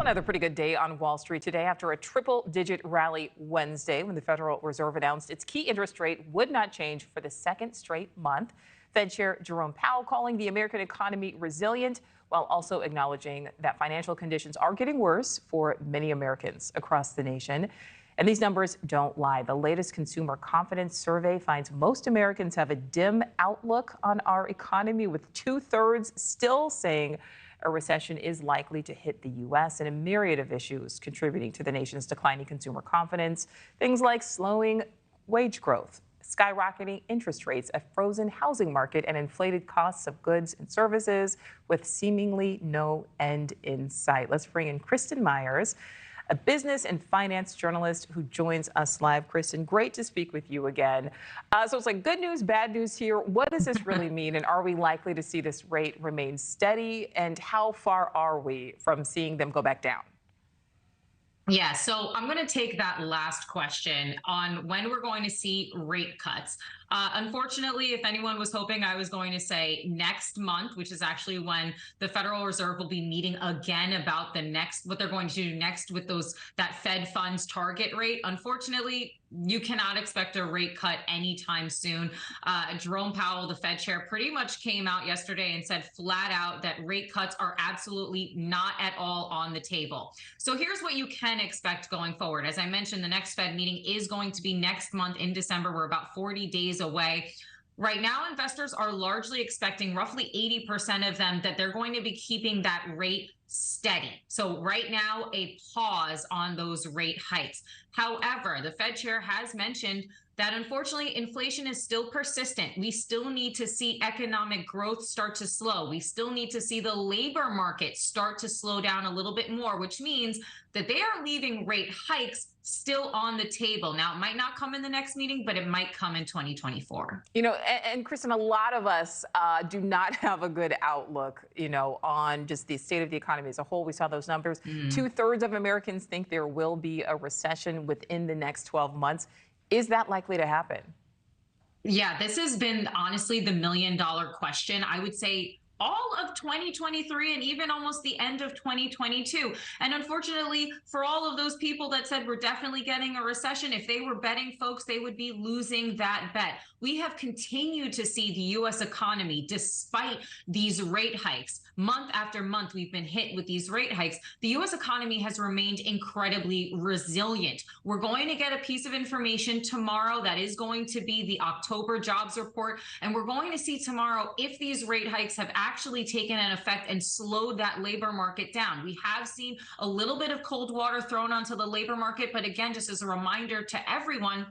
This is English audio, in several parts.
Another pretty good day on Wall Street today after a triple-digit rally Wednesday when the Federal Reserve announced its key interest rate would not change for the second straight month. Fed Chair Jerome Powell calling the American economy resilient while also acknowledging that financial conditions are getting worse for many Americans across the nation. And these numbers don't lie. The latest consumer confidence survey finds most Americans have a dim outlook on our economy, with 2/3 still saying a recession is likely to hit the U.S. and a myriad of issues contributing to the nation's declining consumer confidence. Things like slowing wage growth, skyrocketing interest rates, a frozen housing market, and inflated costs of goods and services with seemingly no end in sight. Let's bring in Kristin Myers, a business and finance journalist who joins us live. Kristin, great to speak with you again. So it's like good news, bad news here. What does this really mean? And are we likely to see this rate remain steady? And how far are we from seeing them go back down? Yeah, so I'm going to take that last question on when we're going to see rate cuts. Unfortunately, if anyone was hoping I was going to say next month, which is actually when the Federal Reserve will be meeting again about what they're going to do next with that Fed funds target rate. Unfortunately, you cannot expect a rate cut anytime soon. Jerome Powell, the Fed chair, pretty much came out yesterday and said flat out that rate cuts are absolutely not at all on the table. So here's what you can expect going forward. As I mentioned, the next Fed meeting is going to be next month in December. We're about 40 days away. Right now, investors are largely expecting, roughly 80% of them, that they're going to be keeping that rate steady. So right now, a pause on those rate hikes. However, the Fed chair has mentioned that unfortunately inflation is still persistent. We still need to see economic growth start to slow. We still need to see the labor market start to slow down a little bit more, which means that they are leaving rate hikes still on the table. Now, it might not come in the next meeting, but it might come in 2024. You know, and Kristin, a lot of us do not have a good outlook, on just the state of the economy as a whole. We saw those numbers. 2/3 of Americans think there will be a recession within the next 12 months. Is that likely to happen? Yeah, this has been honestly the million-dollar question. I would say all of 2023 and even almost the end of 2022. And unfortunately, for all of those people that said we're definitely getting a recession, if they were betting folks, they would be losing that bet. We have continued to see the U.S. economy, despite these rate hikes. Month after month, we've been hit with these rate hikes. The U.S. economy has remained incredibly resilient. We're going to get a piece of information tomorrow that is going to be the October jobs report. And we're going to see tomorrow if these rate hikes have actually taken an effect and slowed that labor market down. We have seen a little bit of cold water thrown onto the labor market. But again, just as a reminder to everyone,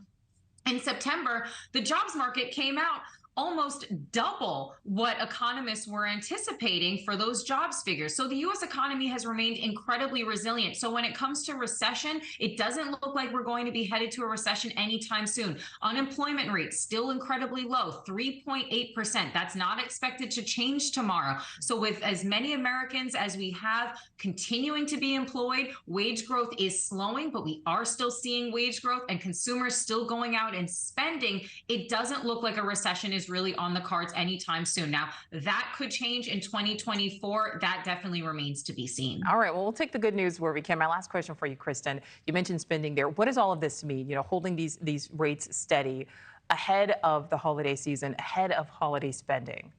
in September, the jobs market came out almost double what economists were anticipating for those jobs figures. So the U.S. economy has remained incredibly resilient. So when it comes to recession, it doesn't look like we're going to be headed to a recession anytime soon. Unemployment rate still incredibly low, 3.8%. That's not expected to change tomorrow. So with as many Americans as we have continuing to be employed, wage growth is slowing, but we are still seeing wage growth and consumers still going out and spending. It doesn't look like a recession is really on the cards anytime soon. Now, that could change in 2024. That definitely remains to be seen. All right, well, we'll take the good news where we can. My last question for you, Kristin. You mentioned spending there. What does all of this mean? Holding these rates steady ahead of the holiday season, ahead of holiday spending.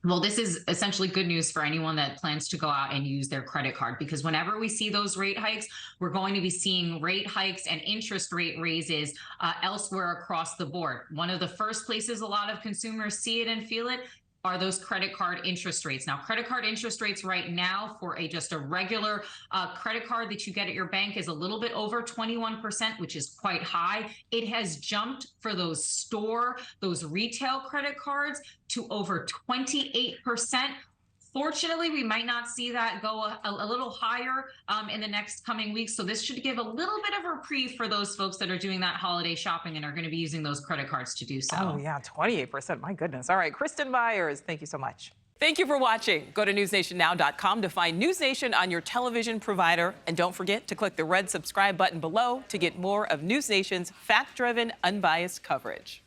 Well, this is essentially good news for anyone that plans to go out and use their credit card, because whenever we see those rate hikes, we're going to be seeing rate hikes and interest rate raises elsewhere across the board. One of the first places a lot of consumers see it and feel it are those credit card interest rates. Now, credit card interest rates right now for just a regular credit card that you get at your bank is a little bit over 21%, which is quite high. It has jumped for those retail credit cards to over 28%. Fortunately, we might not see that go a little higher in the next coming weeks. So this should give a little bit of a reprieve for those folks that are doing that holiday shopping and are going to be using those credit cards to do so. Oh, yeah, 28%. My goodness. All right, Kristin Myers, thank you so much. Thank you for watching. Go to newsnationnow.com to find News Nation on your television provider. And don't forget to click the red subscribe button below to get more of News Nation's fact-driven, unbiased coverage.